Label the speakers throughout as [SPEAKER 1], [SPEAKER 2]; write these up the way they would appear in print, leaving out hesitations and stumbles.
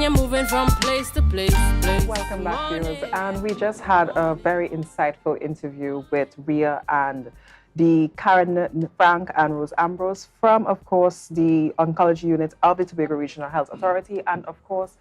[SPEAKER 1] you're moving from place to place.
[SPEAKER 2] Welcome back, viewers. And we just had a very insightful interview with Ria and the Karen Frank and Rose Ambrose from, of course, the oncology unit of the Tobago Regional Health Authority, and of course,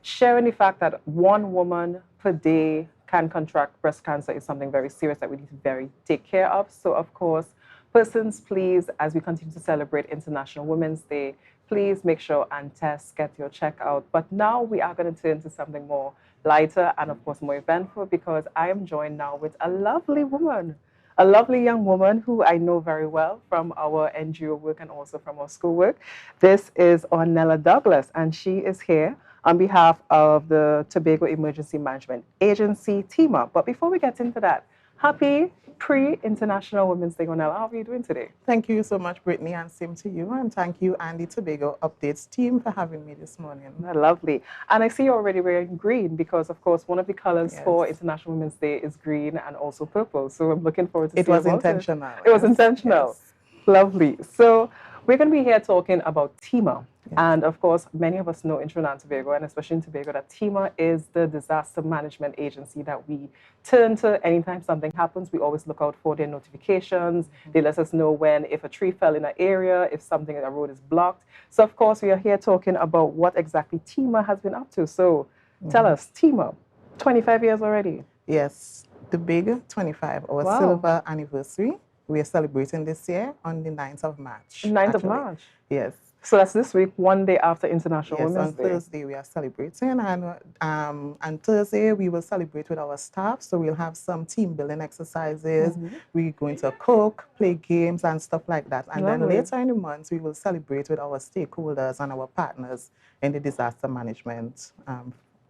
[SPEAKER 2] sharing the fact that one woman per day can contract breast cancer is something very serious that we need to take care of. So, of course, persons, please, as we continue to celebrate International Women's Day, please make sure and test, get your check out. But now we are going to turn to something more lighter and, of course, more eventful, because I am joined now with a lovely woman, a lovely young woman who I know very well from our NGO work and also from our school work. This is Ornella Douglas, and she is here on behalf of the Tobago Emergency Management Agency, TEMA. But before we get into that, happy pre-International Women's Day, Ornella. How are you doing today?
[SPEAKER 3] Thank you so much, Brittany, and same to you. And thank you and the Tobago Updates team for having me this morning.
[SPEAKER 2] Lovely. And I see you're already wearing green because, of course, one of the colors for International Women's Day is green and also purple. So I'm looking forward to seeing
[SPEAKER 3] it. Was intentional.
[SPEAKER 2] It was intentional.
[SPEAKER 3] Yes.
[SPEAKER 2] Lovely. So we're going to be here talking about TEMA. And of course, many of us know in Trinidad and Tobago, and especially in Tobago, that TEMA is the disaster management agency that we turn to anytime something happens. We always look out for their notifications. They let us know if a tree fell in an area, if something in a road is blocked. So of course, we are here talking about what exactly TEMA has been up to. So tell us, TEMA, 25 years already.
[SPEAKER 3] Yes, the big 25, our silver anniversary. We are celebrating this year on the 9th of March.
[SPEAKER 2] 9th of March?
[SPEAKER 3] Yes.
[SPEAKER 2] So that's this week, one day after International Women's Day.
[SPEAKER 3] On Thursday we are celebrating, and on Thursday we will celebrate with our staff. So we'll have some team building exercises. We're going to cook, play games, and stuff like that. And then later in the month we will celebrate with our stakeholders and our partners in the disaster management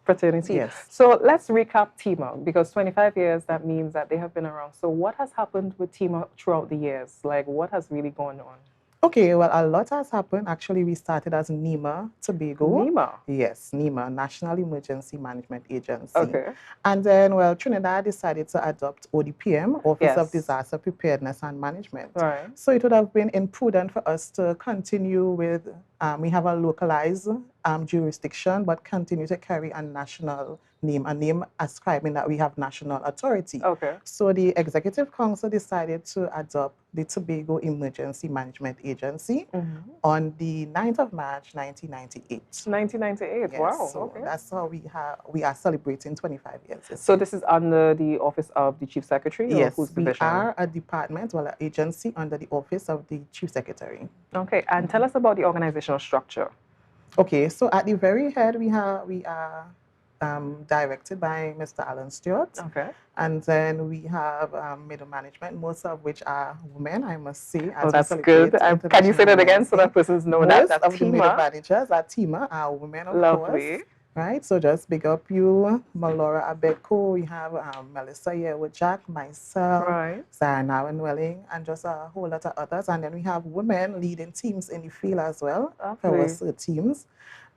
[SPEAKER 2] fraternity.
[SPEAKER 3] Yes.
[SPEAKER 2] So let's recap TEMA, because 25 years, that means that they have been around. So what has happened with TEMA throughout the years? Like, what has really gone on?
[SPEAKER 3] Okay, well, a lot has happened. Actually, we started as NEMA Tobago.
[SPEAKER 2] NEMA?
[SPEAKER 3] Yes, NEMA, National Emergency Management Agency.
[SPEAKER 2] Okay.
[SPEAKER 3] And then, well, Trinidad decided to adopt ODPM, Office of Disaster Preparedness and Management.
[SPEAKER 2] Right.
[SPEAKER 3] So it would have been imprudent for us to continue with, we have a localized jurisdiction, but continue to carry a national name, a name ascribing that we have national authority.
[SPEAKER 2] Okay.
[SPEAKER 3] So the Executive Council decided to adopt the Tobago Emergency Management Agency on the 9th of March, 1998.
[SPEAKER 2] 1998,
[SPEAKER 3] yes,
[SPEAKER 2] wow.
[SPEAKER 3] So that's how we are celebrating 25 years.
[SPEAKER 2] So this is under the Office of the Chief Secretary?
[SPEAKER 3] Yes,
[SPEAKER 2] or whose
[SPEAKER 3] we
[SPEAKER 2] division?
[SPEAKER 3] are a department, well, an agency under the Office of the Chief Secretary.
[SPEAKER 2] Okay, and tell us about the organizational structure.
[SPEAKER 3] Okay, so at the very head, we are directed by Mr. Alan Stewart.
[SPEAKER 2] Okay.
[SPEAKER 3] And then we have middle management, most of which are women, I must say.
[SPEAKER 2] Oh, that's good. Can you say that again so that persons know that?
[SPEAKER 3] Most of the middle managers at TEMA are women, of course. Right, so just big up you, Malora Abeko, we have Melissa here with Jack, myself, Sarah Welling, and just a whole lot of others. And then we have women leading teams in the field as well, for our CERT teams.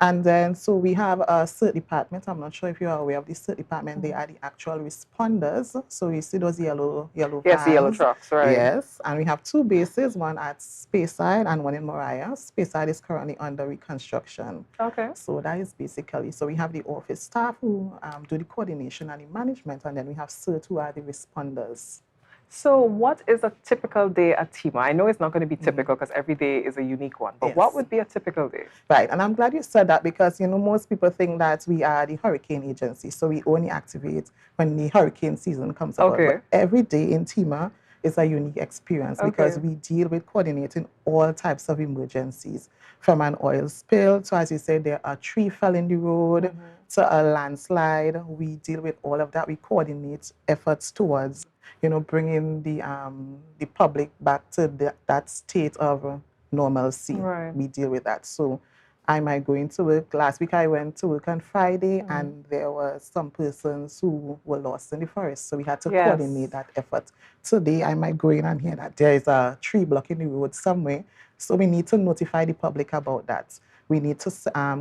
[SPEAKER 3] And then, so we have a CERT department. I'm not sure if you are aware of the CERT department. They are the actual responders. So you see those yellow vans.
[SPEAKER 2] Yes, the yellow trucks, right.
[SPEAKER 3] Yes, and we have two bases, one at Speyside and one in Moriah. Speyside is currently under reconstruction.
[SPEAKER 2] Okay.
[SPEAKER 3] So that is basically, so we have the office staff who do the coordination and the management, and then we have CERT who are the responders.
[SPEAKER 2] So what is a typical day at TEMA? I know it's not going to be typical because every day is a unique one, but what would be a typical day?
[SPEAKER 3] Right, and I'm glad you said that because, you know, most people think that we are the hurricane agency, so we only activate when the hurricane season comes about. But every day in TEMA is a unique experience because we deal with coordinating all types of emergencies, from an oil spill to, as you said, there a tree fell in the road, to a landslide. We deal with all of that. We coordinate efforts towards, you know, bringing the public back to that state of normalcy.
[SPEAKER 2] Right.
[SPEAKER 3] We deal with that. So I might go into work. Last week I went to work on Friday and there were some persons who were lost in the forest. So we had to coordinate that effort. Today I might go in and hear that there is a tree blocking the road somewhere. So we need to notify the public about that. We need to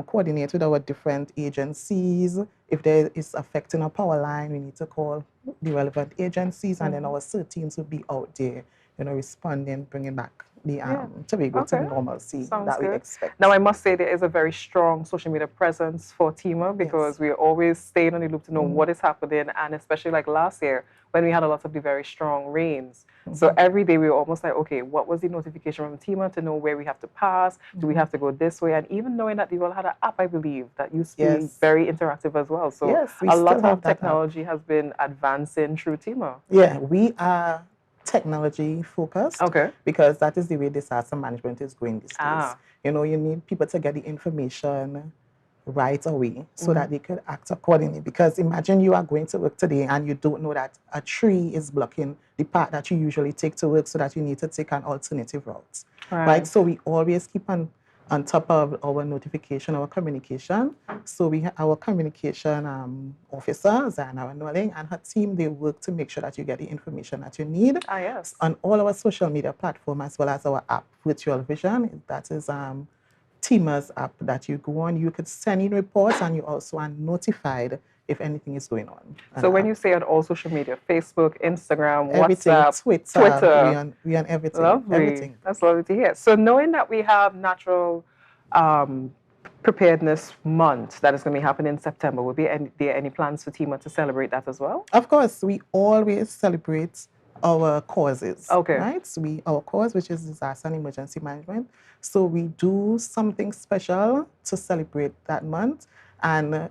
[SPEAKER 3] coordinate with our different agencies. If there is affecting a power line, we need to call the relevant agencies, and then our CERT teams will be out there, you know, responding, bringing back the Tobago to the normalcy that we expect.
[SPEAKER 2] Now, I must say there is a very strong social media presence for TEMA because we're always staying on the loop to know what is happening, and especially like last year when we had a lot of the very strong rains. So every day we were almost like, okay, what was the notification from TEMA to know where we have to pass? Do we have to go this way? And even knowing that they all had an app, I believe, that used to be very interactive as well. So a lot of technology has been advancing through TEMA.
[SPEAKER 3] Yeah, we are technology focused because that is the way disaster management is going these days. You know, you need people to get the information right away so that they could act accordingly. Because imagine you are going to work today and you don't know that a tree is blocking the path that you usually take to work, so that you need to take an alternative route. Right? So we always keep on top of our notification, our communication. So we have our communication officer, Zana Knowling, and her team, they work to make sure that you get the information that you need on all our social media platforms, as well as our app, Virtual Vision. That is TEMA's app that you go on. You could send in reports, and you also are notified if anything is going on.
[SPEAKER 2] So when you say on all social media, Facebook, Instagram,
[SPEAKER 3] everything,
[SPEAKER 2] WhatsApp,
[SPEAKER 3] Twitter. We on everything.
[SPEAKER 2] Lovely.
[SPEAKER 3] Everything.
[SPEAKER 2] That's lovely to hear. So knowing that we have Natural Preparedness Month that is going to be happening in September, will there any plans for TEMA to celebrate that as well?
[SPEAKER 3] Of course, we always celebrate our causes. Right? So our cause, which is disaster and emergency management. So we do something special to celebrate that month. And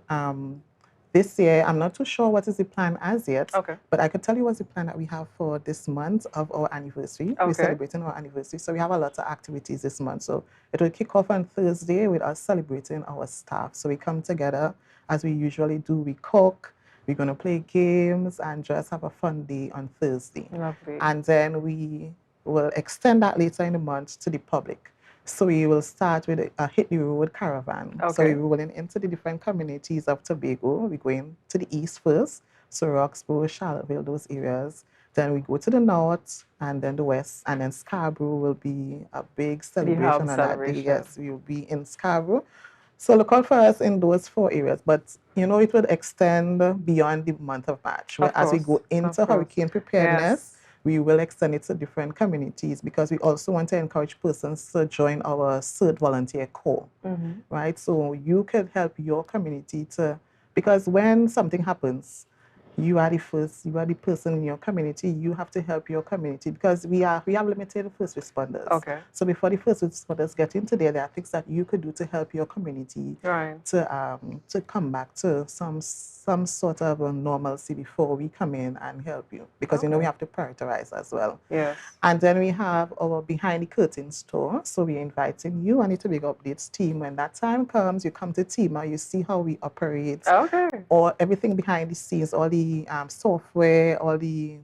[SPEAKER 3] this year, I'm not too sure what is the plan as yet, but I could tell you what's the plan that we have for this month of our anniversary. We're celebrating our anniversary, so we have a lot of activities this month. So it will kick off on Thursday with us celebrating our staff. So we come together as we usually do. We cook, we're going to play games, and just have a fun day on Thursday.
[SPEAKER 2] Lovely.
[SPEAKER 3] And then we will extend that later in the month to the public. So we will start with a Hit the Road caravan. So we're rolling into the different communities of Tobago. We're going to the east first, so Roxborough, Charlottesville, those areas. Then we go to the north, and then the west, and then Scarborough will be a big celebration on that day. Yes, we will be in Scarborough. So look out for us in those 4 areas. But, you know, it will extend beyond the month of March. As we go into hurricane preparedness, we will extend it to different communities, because we also want to encourage persons to join our CERT volunteer corps, right? So you could help your community because when something happens, you are the person in your community. You have to help your community, because we have limited first responders. So before the first responders get into there are things that you could do to help your community to come back to some sort of a normalcy before we come in and help you, because you know we have to prioritize as well. And then we have our behind the curtains tour. So we're inviting you and the Tobago Updates team. When that time comes, you come to TEMA, you see how we operate, or everything behind the scenes, all the software, all the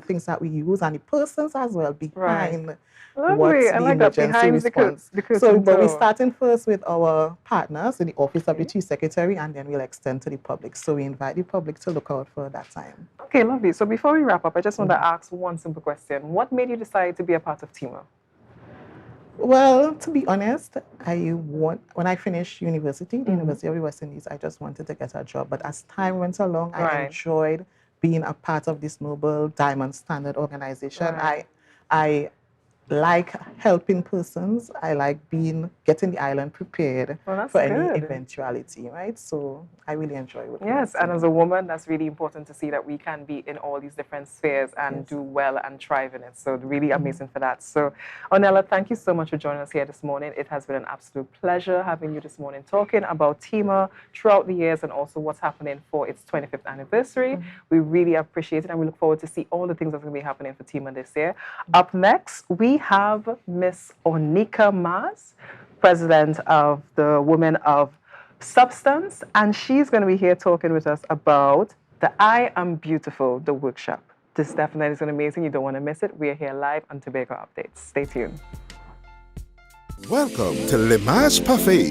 [SPEAKER 3] things that we use, and the persons as well behind what's the emergency response. But we're starting first with our partners in the Office of the Chief Secretary, and then we'll extend to the public. So we invite the public to look out for that time.
[SPEAKER 2] Okay, lovely. So before we wrap up, I just want to ask one simple question. What made you decide to be a part of TEMA?
[SPEAKER 3] Well, to be honest, when I finished university, the University of the West Indies, I just wanted to get a job. But as time went along, I enjoyed being a part of this noble Diamond Standard organization. I like helping persons. I like getting the island prepared for any eventuality, right? So I really enjoy working.
[SPEAKER 2] Yes, and as a woman, that's really important to see that we can be in all these different spheres and do well and thrive in it. So really amazing for that. So Ornella, thank you so much for joining us here this morning. It has been an absolute pleasure having you this morning, talking about TEMA throughout the years and also what's happening for its 25th anniversary. We really appreciate it, and we look forward to see all the things that's going to be happening for TEMA this year. Up next, we have Miss Onika Mars, president of the Women of Substance, and she's going to be here talking with us about the I Am Beautiful, the workshop. This definitely is going to be amazing. You don't want to miss it. We are here live on Tobago Updates. Stay tuned.
[SPEAKER 4] Welcome to L'Image Parfait.